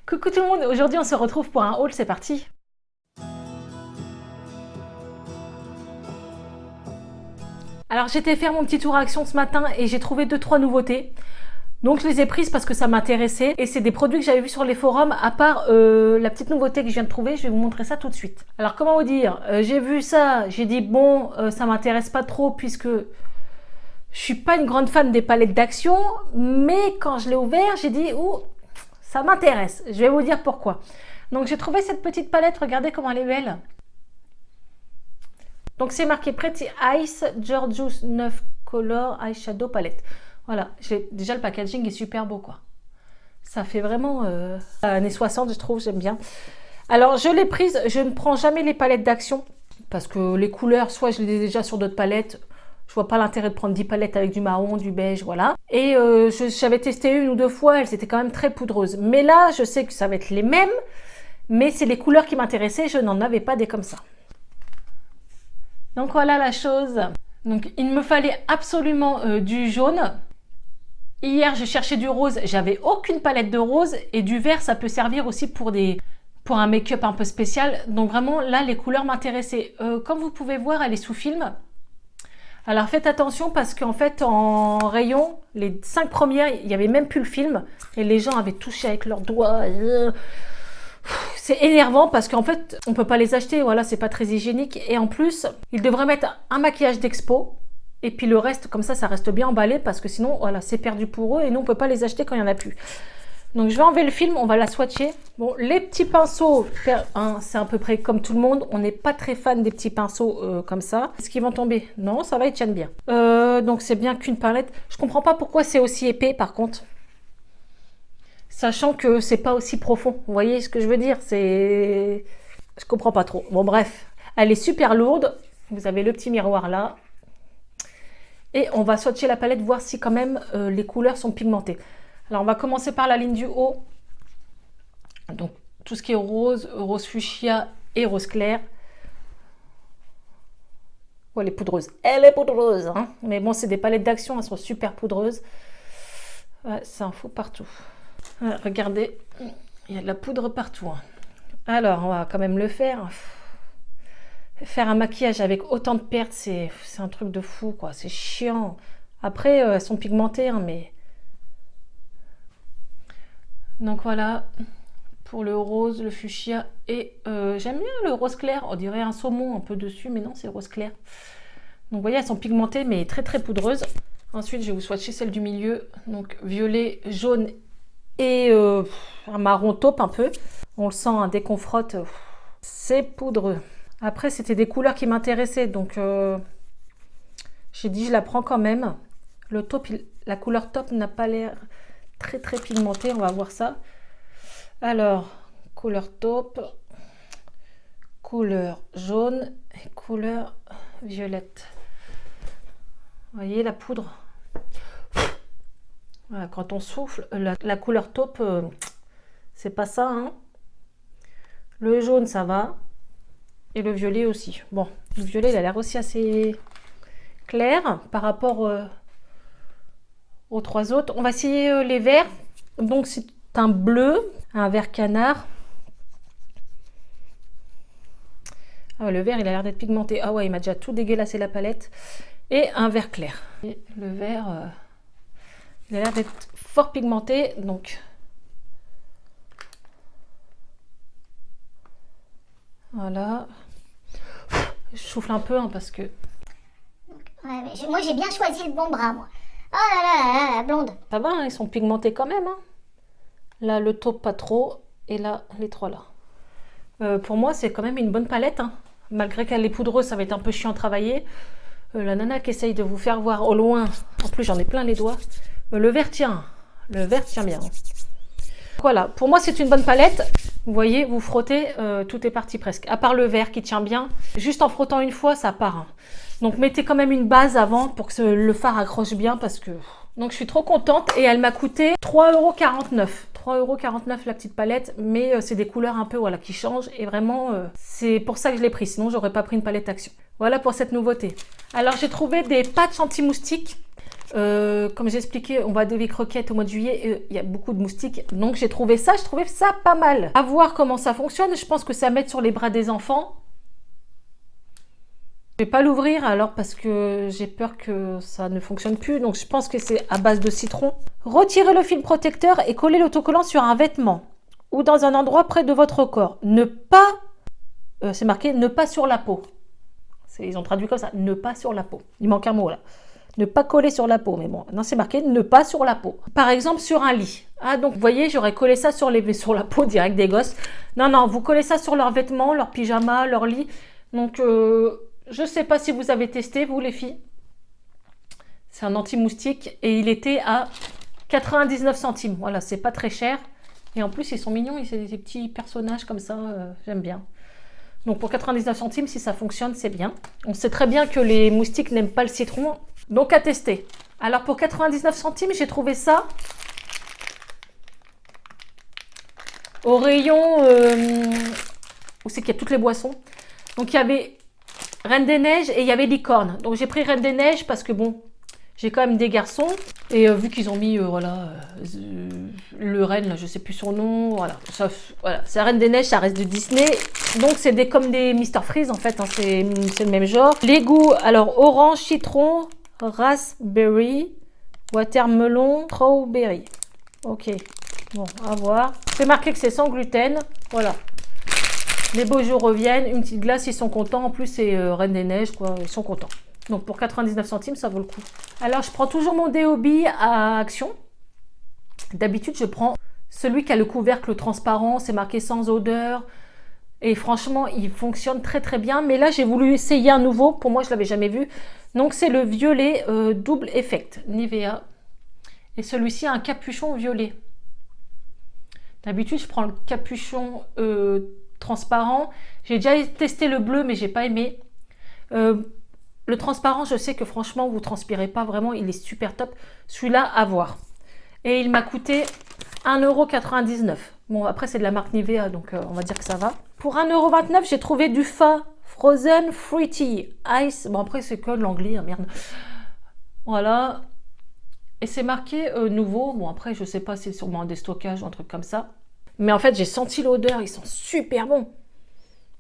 Coucou tout le monde, aujourd'hui on se retrouve pour un haul, c'est parti. Alors j'étais faire mon petit tour à Action ce matin et j'ai trouvé 2-3 nouveautés. Donc je les ai prises parce que ça m'intéressait et c'est des produits que j'avais vus sur les forums, à part la petite nouveauté que je viens de trouver, je vais vous montrer ça tout de suite. Alors comment vous dire, j'ai vu ça, j'ai dit bon, ça m'intéresse pas trop puisque je suis pas une grande fan des palettes d'Action, mais quand je l'ai ouvert, j'ai dit ouh, ça m'intéresse. Je vais vous dire pourquoi. Donc j'ai trouvé cette petite palette, regardez comment elle est belle. Donc c'est marqué Pretty Ice Georgious 9 Color Eyeshadow Palette. Voilà, déjà le packaging est super beau quoi. Ça fait vraiment années 60 je trouve, j'aime bien. Alors je l'ai prise, je ne prends jamais les palettes d'Action parce que les couleurs, soit je les ai déjà sur d'autres palettes, je vois pas l'intérêt de prendre 10 palettes avec du marron, du beige, voilà. Et j'avais testé une ou deux fois, elles étaient quand même très poudreuses. Mais là, je sais que ça va être les mêmes, mais c'est les couleurs qui m'intéressaient, je n'en avais pas des comme ça. Donc voilà la chose. Donc il me fallait absolument du jaune. Hier je cherchais du rose, j'avais aucune palette de rose et du vert ça peut servir aussi pour un make-up un peu spécial. Donc vraiment là les couleurs m'intéressaient. Comme vous pouvez voir elle est sous film. Alors faites attention parce qu'en fait en rayon, les 5 premières il n'y avait même plus le film et les gens avaient touché avec leurs doigts. C'est énervant parce qu'en fait on peut pas les acheter, voilà, c'est pas très hygiénique et en plus ils devraient mettre un maquillage d'expo et puis le reste comme ça reste bien emballé parce que sinon voilà c'est perdu pour eux et nous on peut pas les acheter quand il y en a plus. Donc je vais enlever le film, on va la swatcher. Bon les petits pinceaux, hein, c'est à peu près comme tout le monde, on n'est pas très fan des petits pinceaux comme ça. Est-ce qu'ils vont tomber? Non, ça va, ils tiennent bien. Donc c'est bien qu'une palette. Je comprends pas pourquoi c'est aussi épais par contre. Sachant que c'est pas aussi profond. Vous voyez ce que je veux dire? Je comprends pas trop. Bon bref, elle est super lourde. Vous avez le petit miroir là. Et on va swatcher la palette, voir si quand même les couleurs sont pigmentées. Alors on va commencer par la ligne du haut. Donc tout ce qui est rose, rose fuchsia et rose clair. Oh, elle est poudreuse. Elle est poudreuse. Hein, mais bon, c'est des palettes d'Action, elles sont super poudreuses. Ouais, ça en fout partout. Voilà, regardez, il y a de la poudre partout. Hein. Alors, on va quand même le faire. Faire un maquillage avec autant de pertes, c'est un truc de fou, quoi. C'est chiant. Après, elles sont pigmentées, hein, mais... Donc voilà, pour le rose, le fuchsia et j'aime bien le rose clair. On dirait un saumon un peu dessus, mais non, c'est rose clair. Donc vous voyez, elles sont pigmentées, mais très très poudreuses. Ensuite, je vais vous swatcher celle du milieu. Donc violet, jaune et un marron taupe un peu. On le sent, hein, dès qu'on frotte, c'est poudreux. Après, c'était des couleurs qui m'intéressaient, donc j'ai dit je la prends quand même. Le taupe, la couleur taupe n'a pas l'air très très pigmentée, on va voir ça. Alors, couleur taupe, couleur jaune et couleur violette. Vous voyez la poudre? Voilà, quand on souffle, la couleur taupe, c'est pas ça. Hein. Le jaune, ça va. Et le violet aussi. Bon, le violet, il a l'air aussi assez clair par rapport aux trois autres. On va essayer les verts. Donc, c'est un bleu, un vert canard. Ah, le vert, il a l'air d'être pigmenté. Ah ouais, il m'a déjà tout dégueulassé la palette. Et un vert clair. Et le vert... il a l'air d'être fort pigmenté, donc voilà. Je souffle un peu hein, parce que... Ouais, mais moi j'ai bien choisi le bon bras, moi. Oh là là là là, la blonde. Ça va, hein, ils sont pigmentés quand même. Hein. Là, le taupe pas trop, et là, les trois là. Pour moi, c'est quand même une bonne palette. Hein. Malgré qu'elle est poudreuse, ça va être un peu chiant à travailler. La nana qui essaye de vous faire voir au loin, en plus j'en ai plein les doigts. Le vert tient bien. Voilà, pour moi c'est une bonne palette. Vous voyez, vous frottez, tout est parti presque. À part le vert qui tient bien, juste en frottant une fois, ça part. Hein. Donc mettez quand même une base avant pour que le fard accroche bien parce que... Donc je suis trop contente et elle m'a coûté 3,49 €. 3,49 € la petite palette, mais c'est des couleurs un peu voilà, qui changent et vraiment c'est pour ça que je l'ai pris, sinon j'aurais pas pris une palette Action. Voilà pour cette nouveauté. Alors j'ai trouvé des patchs anti-moustiques. Comme j'ai expliqué, on va à Devis Croquettes au mois de juillet et il y a beaucoup de moustiques. Donc j'ai trouvé ça, je trouvais ça pas mal. À voir comment ça fonctionne. Je pense que ça met sur les bras des enfants. Je vais pas l'ouvrir alors parce que j'ai peur que ça ne fonctionne plus. Donc je pense que c'est à base de citron. Retirez le film protecteur et collez l'autocollant sur un vêtement ou dans un endroit près de votre corps. Ne pas, c'est marqué ne pas sur la peau. Ils ont traduit comme ça, ne pas sur la peau. Il manque un mot là. Ne pas coller sur la peau, mais bon, non, c'est marqué ne pas sur la peau. Par exemple, sur un lit. Ah, donc, vous voyez, j'aurais collé ça sur la peau direct des gosses. Non, non, vous collez ça sur leurs vêtements, leurs pyjamas, leur lit. Donc, je ne sais pas si vous avez testé, vous, les filles. C'est un anti-moustique et il était à 99 centimes. Voilà, c'est pas très cher. Et en plus, ils sont mignons, c'est des petits personnages comme ça, j'aime bien. Donc, pour 99 centimes, si ça fonctionne, c'est bien. On sait très bien que les moustiques n'aiment pas le citron. Donc à tester. Alors pour 99 centimes, j'ai trouvé ça au rayon où c'est qu'il y a toutes les boissons. Donc il y avait Reine des Neiges et il y avait Licorne. Donc j'ai pris Reine des Neiges parce que bon, j'ai quand même des garçons. Et vu qu'ils ont mis le Reine, là, je sais plus son nom. Voilà, c'est la Reine des Neiges, ça reste de Disney. Donc c'est comme des Mr Freeze en fait, hein, c'est le même genre. Les goûts, alors orange, citron, raspberry, watermelon, strawberry. Ok, bon, à voir. C'est marqué que c'est sans gluten. Voilà. Les beaux jours reviennent. Une petite glace, ils sont contents. En plus, c'est Reine des Neiges, quoi. Ils sont contents. Donc, pour 99 centimes, ça vaut le coup. Alors, je prends toujours mon Déobi à Action. D'habitude, je prends celui qui a le couvercle transparent. C'est marqué sans odeur. Et franchement, il fonctionne très très bien. Mais là, j'ai voulu essayer un nouveau. Pour moi, je ne l'avais jamais vu. Donc, c'est le violet double effect Nivea. Et celui-ci a un capuchon violet. D'habitude, je prends le capuchon transparent. J'ai déjà testé le bleu, mais j'ai pas aimé. Le transparent, je sais que franchement, vous transpirez pas vraiment. Il est super top. Celui-là, à voir. Et il m'a coûté 1,99 €. Bon, après, c'est de la marque Nivea, donc on va dire que ça va. Pour 1,29 €, j'ai trouvé du Fa Frozen Fruity Ice. Bon, après, c'est que de l'anglais, hein, merde. Voilà. Et c'est marqué nouveau. Bon, après, je sais pas si c'est sûrement un déstockage ou un truc comme ça. Mais en fait, j'ai senti l'odeur. Ils sont super bons.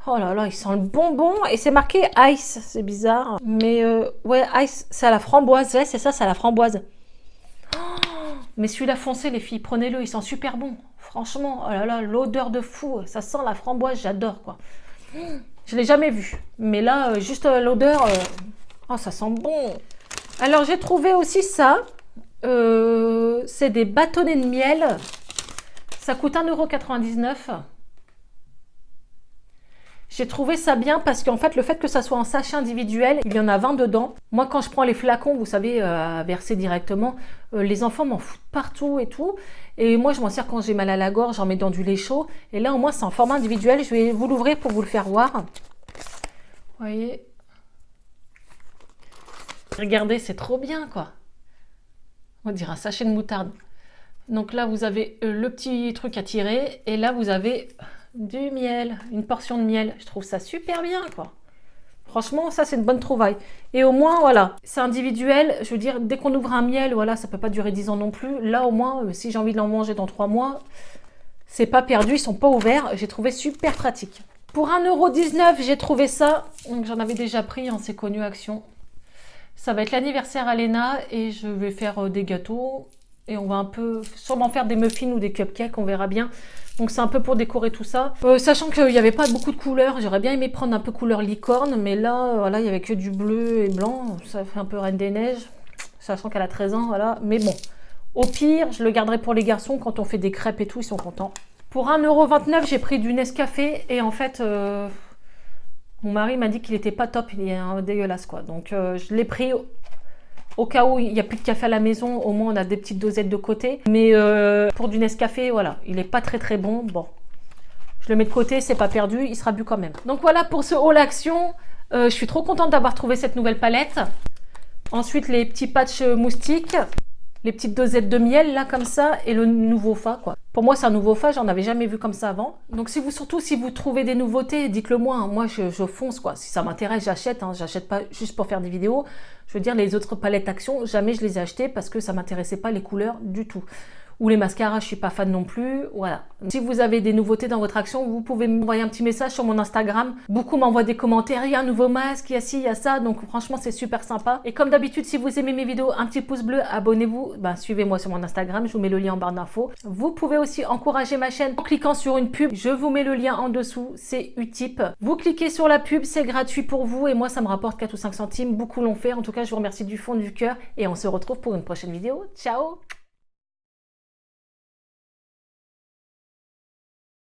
Oh là là, ils sentent le bonbon. Et c'est marqué Ice. C'est bizarre. Mais ouais, Ice, c'est à la framboise. Ouais, c'est ça, c'est à la framboise. Mais celui-là, foncez les filles, prenez-le, ils sont super bons. Franchement, oh là là, l'odeur de fou, ça sent la framboise, j'adore quoi. Je l'ai jamais vu, mais là, juste l'odeur, oh ça sent bon. Alors j'ai trouvé aussi ça, c'est des bâtonnets de miel. Ça coûte 1,99 €. J'ai trouvé ça bien parce qu'en fait, le fait que ça soit en sachet individuel, il y en a 20 dedans. Moi, quand je prends les flacons, vous savez, à verser directement, les enfants m'en foutent partout et tout. Et moi, je m'en sers quand j'ai mal à la gorge, j'en mets dans du lait chaud. Et là, au moins, c'est en format individuel. Je vais vous l'ouvrir pour vous le faire voir. Vous voyez? Regardez, c'est trop bien, quoi. On dirait un sachet de moutarde. Donc là, vous avez le petit truc à tirer. Et là, vous avez du miel, une portion de miel. Je trouve ça super bien, quoi. Franchement, ça, c'est une bonne trouvaille. Et au moins, voilà, c'est individuel. Je veux dire, dès qu'on ouvre un miel, voilà, ça peut pas durer 10 ans non plus. Là, au moins, si j'ai envie de l'en manger dans 3 mois, c'est pas perdu, ils sont pas ouverts. J'ai trouvé super pratique. Pour 1,19 €, j'ai trouvé ça. Donc, j'en avais déjà pris, hein, c'est connu, Action. Ça va être l'anniversaire à Léna et je vais faire des gâteaux. Et on va un peu, sûrement faire des muffins ou des cupcakes, on verra bien. Donc c'est un peu pour décorer tout ça. Sachant qu'il n'y avait pas beaucoup de couleurs, j'aurais bien aimé prendre un peu couleur licorne, mais là, voilà, il n'y avait que du bleu et blanc. Ça fait un peu Reine des Neiges, sachant qu'elle a 13 ans, voilà. Mais bon, au pire, je le garderai pour les garçons quand on fait des crêpes et tout, ils sont contents. Pour 1,29 €, j'ai pris du Nescafé et en fait, mon mari m'a dit qu'il n'était pas top, il est dégueulasse quoi. Donc je l'ai pris au cas où il n'y a plus de café à la maison, au moins on a des petites dosettes de côté. Mais pour du Nescafé, voilà, il n'est pas très très bon. Bon, je le mets de côté, c'est pas perdu, il sera bu quand même. Donc voilà pour ce haul Action. Je suis trop contente d'avoir trouvé cette nouvelle palette. Ensuite, les petits patchs moustiques, les petites dosettes de miel là comme ça et le nouveau Fa quoi. Pour moi, c'est un nouveau phase, j'en avais jamais vu comme ça avant. Donc surtout si vous trouvez des nouveautés, dites-le moi. Hein. Moi, je fonce quoi. Si ça m'intéresse, j'achète. Hein. J'achète pas juste pour faire des vidéos. Je veux dire, les autres palettes Action, jamais je les ai achetées parce que ça m'intéressait pas les couleurs du tout. Ou les mascaras, je suis pas fan non plus. Voilà. Si vous avez des nouveautés dans votre action, vous pouvez m'envoyer un petit message sur mon Instagram. Beaucoup m'envoient des commentaires. Il y a un nouveau masque, il y a ci, il y a ça. Donc franchement, c'est super sympa. Et comme d'habitude, si vous aimez mes vidéos, un petit pouce bleu, abonnez-vous. Suivez-moi sur mon Instagram. Je vous mets le lien en barre d'infos. Vous pouvez aussi encourager ma chaîne en cliquant sur une pub. Je vous mets le lien en dessous. C'est Utip. Vous cliquez sur la pub, c'est gratuit pour vous. Et moi, ça me rapporte 4 ou 5 centimes. Beaucoup l'ont fait. En tout cas, je vous remercie du fond du cœur. Et on se retrouve pour une prochaine vidéo. Ciao!